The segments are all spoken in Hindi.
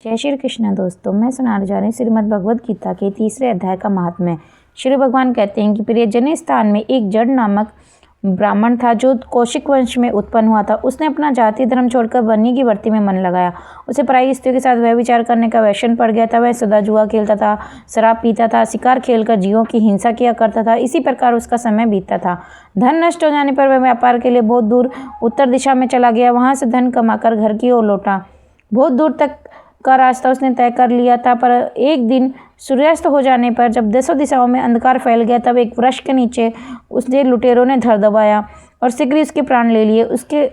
जय श्री कृष्ण दोस्तों, मैं सुनाने जा रही हूँ श्रीमद् भगवद गीता के तीसरे अध्याय का महात्म्य। श्री भगवान कहते हैं कि प्रियजन स्थान में एक जड़ नामक ब्राह्मण था जो कौशिक वंश में उत्पन्न हुआ था। उसने अपना जाति धर्म छोड़कर बन्ही की भर्ती में मन लगाया। उसे पराई स्त्रियों के साथ व्यभिचार करने का व्यसन पड़ गया था। वह सदा जुआ खेलता था, शराब पीता था, शिकार खेलकर जीवों की हिंसा किया करता था। इसी प्रकार उसका समय बीतता था। धन नष्ट हो जाने पर वह व्यापार के लिए बहुत दूर उत्तर दिशा में चला गया। वहां से धन कमाकर घर की ओर लौटा। बहुत दूर तक का रास्ता उसने तय कर लिया था, पर एक दिन सूर्यास्त हो जाने पर जब देशों दिशाओं में अंधकार फैल गया, तब एक वृक्ष के नीचे उसने लुटेरों ने धर दबाया और शीघ्र ही उसके प्राण ले लिए। उसके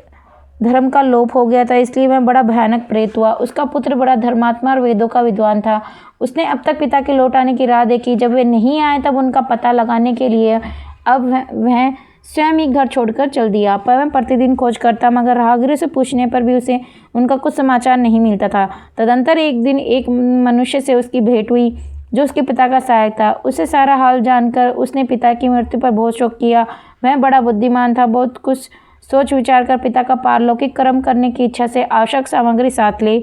धर्म का लोप हो गया था, इसलिए वह बड़ा भयानक प्रेत हुआ। उसका पुत्र बड़ा धर्मात्मा और वेदों का विद्वान था। उसने अब तक पिता के लौट आने की राह देखी। जब वे नहीं आए तब उनका पता लगाने के लिए अब वह स्वयं ही घर छोड़कर चल दिया। पर वह प्रतिदिन खोज करता, मगर राहगीरों से पूछने पर भी उसे उनका कुछ समाचार नहीं मिलता था। तदंतर एक दिन एक मनुष्य से उसकी भेंट हुई जो उसके पिता का सहायक था। उसे सारा हाल जानकर उसने पिता की मृत्यु पर बहुत शोक किया। वह बड़ा बुद्धिमान था। बहुत कुछ सोच विचार कर पिता का पारलौकिक कर्म करने की इच्छा से आवश्यक सामग्री साथ ले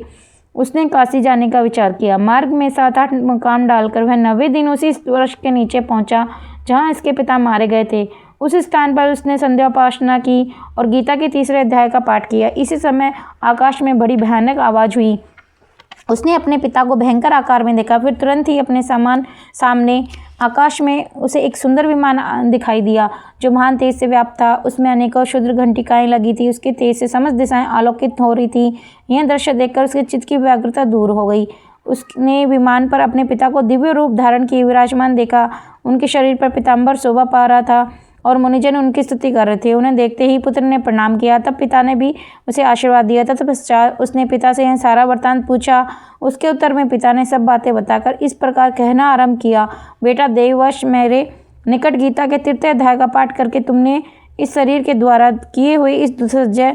उसने काशी जाने का विचार किया। मार्ग में 7-8 मकाम डालकर वह 90 दिन उसी वृक्ष के नीचे पहुंचा जहां इसके पिता मारे गए थे। उस स्थान पर उसने संध्योपासना की और गीता के तीसरे अध्याय का पाठ किया। इसी समय आकाश में बड़ी भयानक आवाज हुई। उसने अपने पिता को भयंकर आकार में देखा। फिर तुरंत ही अपने सामने आकाश में उसे एक सुंदर विमान दिखाई दिया जो महान तेज से व्याप्त था। उसमें अनेकों क्षुद्र घंटिकाएं लगी थी। उसके तेज से समस्त दिशाएं आलोकित हो रही थी। यह दृश्य देखकर उसके चित्त की व्याकुलता दूर हो गई। उसने विमान पर अपने पिता को दिव्य रूप धारण किए विराजमान देखा। उनके शरीर पर पीताम्बर शोभा पा रहा था और मुनिजन उनकी स्तुति कर रहे थे। उन्हें देखते ही पुत्र ने प्रणाम किया। तब पिता ने भी उसे आशीर्वाद दिया। तत्पश्चात उसने पिता से यह सारा वृत्तांत पूछा। उसके उत्तर में पिता ने सब बातें बताकर इस प्रकार कहना आरंभ किया। बेटा, देववश मेरे निकट गीता के तृतीय अध्याय का पाठ करके तुमने इस शरीर के द्वारा किए हुए इस दुस्सह्य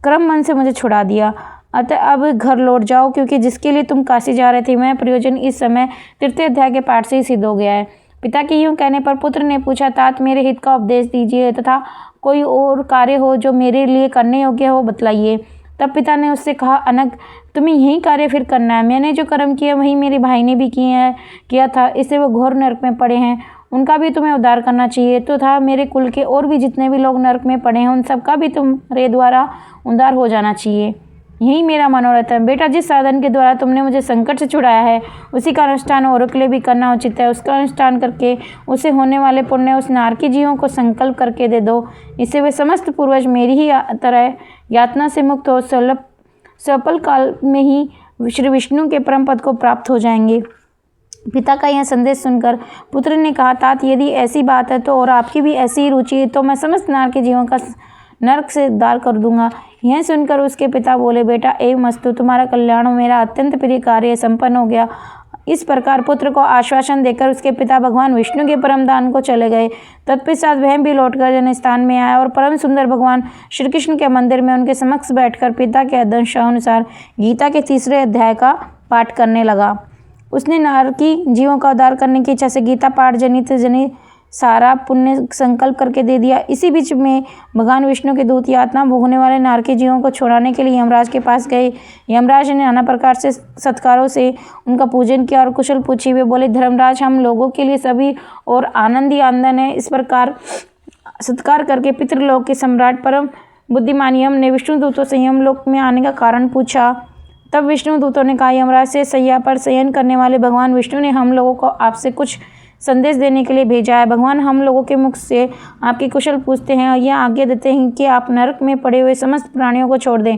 क्रम मन से मुझे छुड़ा दिया। अतः अब घर लौट जाओ, क्योंकि जिसके लिए तुम काशी जा रहे थे वह प्रयोजन इस समय तृतीय अध्याय के पाठ से ही सिद्ध हो गया है। पिता के यूं कहने पर पुत्र ने पूछा, तात मेरे हित का उपदेश दीजिए तथा कोई और कार्य हो जो मेरे लिए करने योग्य हो बतलाइए। तब पिता ने उससे कहा, अनग, तुम्हें यही कार्य फिर करना है। मैंने जो कर्म किया वही मेरे भाई ने भी किया था, इससे वो घोर नरक में पड़े हैं। उनका भी तुम्हें उद्धार करना चाहिए। तो था मेरे कुल के और भी जितने भी लोग नरक में पड़े हैं उन सबका भी तुम्हारे द्वारा उद्धार हो जाना चाहिए। यही मेरा मनोरथ है। बेटा, जिस साधन के द्वारा तुमने मुझे संकट से छुड़ाया है उसी का अनुष्ठान औरों के लिए भी करना उचित है। उसका अनुष्ठान करके उसे होने वाले पुण्य उस नारकी जीवों को संकल्प करके दे दो। इससे वे समस्त पूर्वज मेरी ही तरह यातना से मुक्त हो स्वल्प काल में ही श्री विष्णु के परम पद को प्राप्त हो जाएंगे। पिता का यह संदेश सुनकर पुत्र ने कहा, तात यदि ऐसी बात है तो और आपकी भी ऐसी ही रुचि है तो मैं समस्त नारकी जीवों का नरक से उद्धार कर दूंगा। यह सुनकर उसके पिता बोले, बेटा एवं मस्तु, तुम्हारा कल्याण मेरा अत्यंत प्रिय कार्य संपन्न हो गया। इस प्रकार पुत्र को आश्वासन देकर उसके पिता भगवान विष्णु के परम धाम को चले गए। तत्पश्चात वह भी लौटकर जन स्थान में आया और परम सुंदर भगवान श्री कृष्ण के मंदिर में उनके समक्ष बैठकर पिता के आदेशानुसार गीता के तीसरे अध्याय का पाठ करने लगा। उसने नारकी जीवों का उद्धार करने की इच्छा से गीता पाठ जनित सारा पुण्य संकल्प करके दे दिया। इसी बीच में भगवान विष्णु के दूत यातना भोगने वाले नारकी जीवों को छुड़ाने के लिए यमराज के पास गए। यमराज ने नाना प्रकार से सत्कारों से उनका पूजन किया और कुशल पूछी। वे बोले, धर्मराज, हम लोगों के लिए सभी और आनंद ही आनंद है। इस प्रकार सत्कार करके पितृलोक के सम्राट परम बुद्धिमान यम ने विष्णु दूतों से यमलोक में आने का कारण पूछा। तब विष्णु दूतों ने कहा, यमराज से सैया पर शयन करने वाले भगवान विष्णु ने हम लोगों को आपसे कुछ संदेश देने के लिए भेजा है। भगवान हम लोगों के मुख से आपकी कुशल पूछते हैं और यह आज्ञा देते हैं कि आप नरक में पड़े हुए समस्त प्राणियों को छोड़ दें।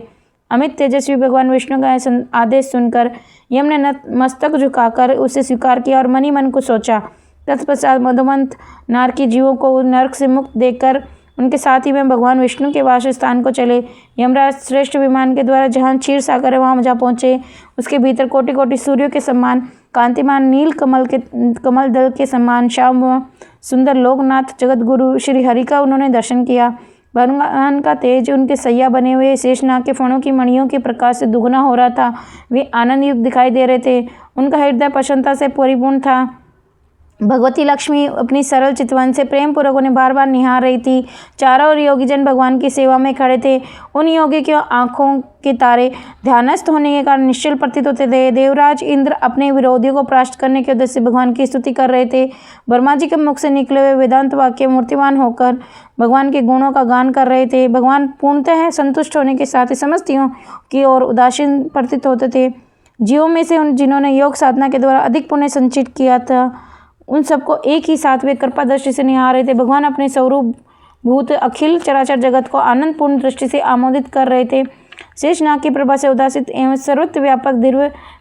अमित तेजस्वी भगवान विष्णु का आदेश सुनकर यम ने मस्तक झुकाकर उसे स्वीकार किया और मन ही मन को सोचा। तत्पश्चात मधुमंत नारकी जीवों को नरक से मुक्त देकर उनके साथ ही में भगवान विष्णु के वास स्थान को चले। यमराज श्रेष्ठ विमान के द्वारा जहाँ क्षीर सागर है वहाँ जा पहुँचे। उसके भीतर कोटि कोटि सूर्यों के समान कांतिमान नील कमल दल के समान श्याम सुंदर लोकनाथ जगत गुरु श्री हरि का उन्होंने दर्शन किया। भगवान का तेज उनके सैया बने हुए शेषनाग के फणों की मणियों के प्रकाश से दुगना हो रहा था। वे आनंद युक्त दिखाई दे रहे थे। उनका हृदय प्रसन्नता से परिपूर्ण था। भगवती लक्ष्मी अपनी सरल चितवन से प्रेम पूर्वक उन्हें बार बार निहार रही थी। चारों ओर योगीजन भगवान की सेवा में खड़े थे। उन योगी की आंखों के तारे ध्यानस्थ होने के कारण निश्चल प्रतीत होते थे। देवराज इंद्र अपने विरोधियों को परास्त करने के उद्देश्य से भगवान की स्तुति कर रहे थे। ब्रह्मा जी के मुख से निकले हुए वेदांत वाक्य मूर्तिमान होकर भगवान के गुणों का गान कर रहे थे। भगवान पूर्णतः संतुष्ट होने के साथ ही समस्त जीवों की ओर उदासीन प्रतीत होते थे। जीवों में से उन जिन्होंने योग साधना के द्वारा अधिक पुण्य संचित किया था, उन सबको एक ही साथ वे कृपा दृष्टि से निहार रहे थे। भगवान अपने स्वरूप भूत अखिल चराचर जगत को आनंदपूर्ण दृष्टि से आमोदित कर रहे थे। शेषनाग की प्रभा से उदासित एवं सर्वत्र व्यापक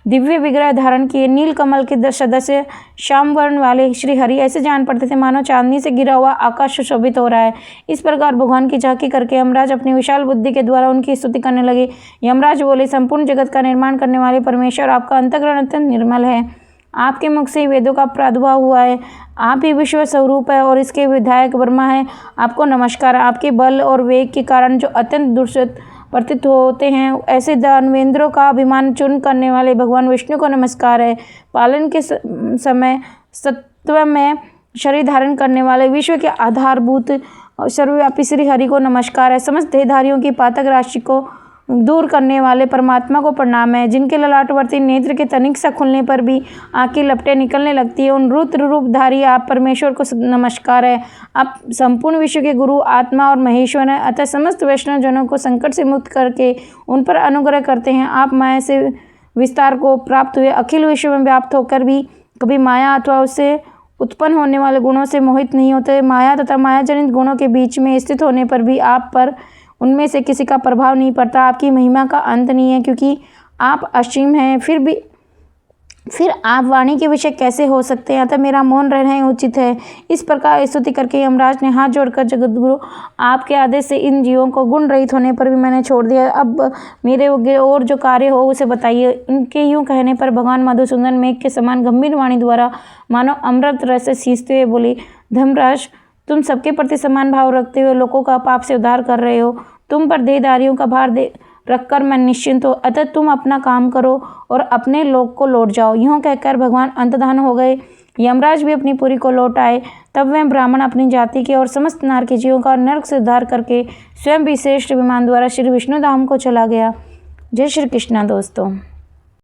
दिव्य विग्रह धारण किए नील कमल के सदस्य श्याम वर्ण वाले श्री हरि ऐसे जान पड़ते थे मानो चांदनी से गिरा हुआ आकाश सुशोभित हो रहा है। इस प्रकार भगवान की झांकी करके यमराज अपनी विशाल बुद्धि के द्वारा उनकी स्तुति करने लगे। यमराज बोले, संपूर्ण जगत का निर्माण करने वाले परमेश्वर, आपका अंतःकरण अत्यंत निर्मल है। आपके मुख से वेदों का प्रादुर्भाव हुआ है। आप ही विश्व स्वरूप है और इसके विधायक ब्रह्मा है। आपको नमस्कार। आपके बल और वेग के कारण जो अत्यंत दुष्ट प्रतीत होते हैं, ऐसे दानवेंद्रों का अभिमान चूर्ण करने वाले भगवान विष्णु को नमस्कार है। पालन के समय सत्व में शरीर धारण करने वाले विश्व के आधारभूत और सर्वव्यापी श्री हरि को नमस्कार है। समस्त देहधारियों की पातक राशि को दूर करने वाले परमात्मा को प्रणाम है। जिनके ललाटवर्ती नेत्र के तनिक सा खुलने पर भी आंखें लपटें निकलने लगती है, उन रुद्र रूपधारी आप परमेश्वर को नमस्कार है। आप संपूर्ण विश्व के गुरु, आत्मा और महेश्वर हैं, अतः समस्त वैष्णव जनों को संकट से मुक्त करके उन पर अनुग्रह करते हैं। आप माया से विस्तार को प्राप्त हुए अखिल विश्व में व्याप्त होकर भी कभी माया अथवा उससे उत्पन्न होने वाले गुणों से मोहित नहीं होते। माया तथा माया जनित गुणों के बीच में स्थित होने पर भी आप पर उनमें से किसी का प्रभाव नहीं पड़ता। आपकी महिमा का अंत नहीं है, क्योंकि आप असीम हैं। फिर आप वाणी के विषय कैसे हो सकते हैं? अतः मेरा मौन रहना ही उचित है। इस प्रकार स्तुति करके यमराज ने हाथ जोड़कर, जगतगुरु, आपके आदेश से इन जीवों को गुण रहित होने पर भी मैंने छोड़ दिया। अब मेरे और जो कार्य हो उसे बताइए। उनके यूँ कहने पर भगवान मधुसूदन मेघ के समान गंभीर वाणी द्वारा मानो अमृत रस से सींचते हुए बोली, धर्मराज, तुम सबके प्रति समान भाव रखते हुए लोगों का पाप से उद्धार कर रहे हो। तुम पर देहधारियों का भार रखकर मैं निश्चिंत हो, अतः तुम अपना काम करो और अपने लोक को लौट जाओ। यूँ कहकर भगवान अंतर्धान हो गए। यमराज भी अपनी पुरी को लौट आए। तब वह ब्राह्मण अपनी जाति के और समस्त नार के जीवों का नरक से उद्धार करके स्वयं भी श्रेष्ठ विमान द्वारा श्री विष्णु धाम को चला गया। जय श्री कृष्णा दोस्तों।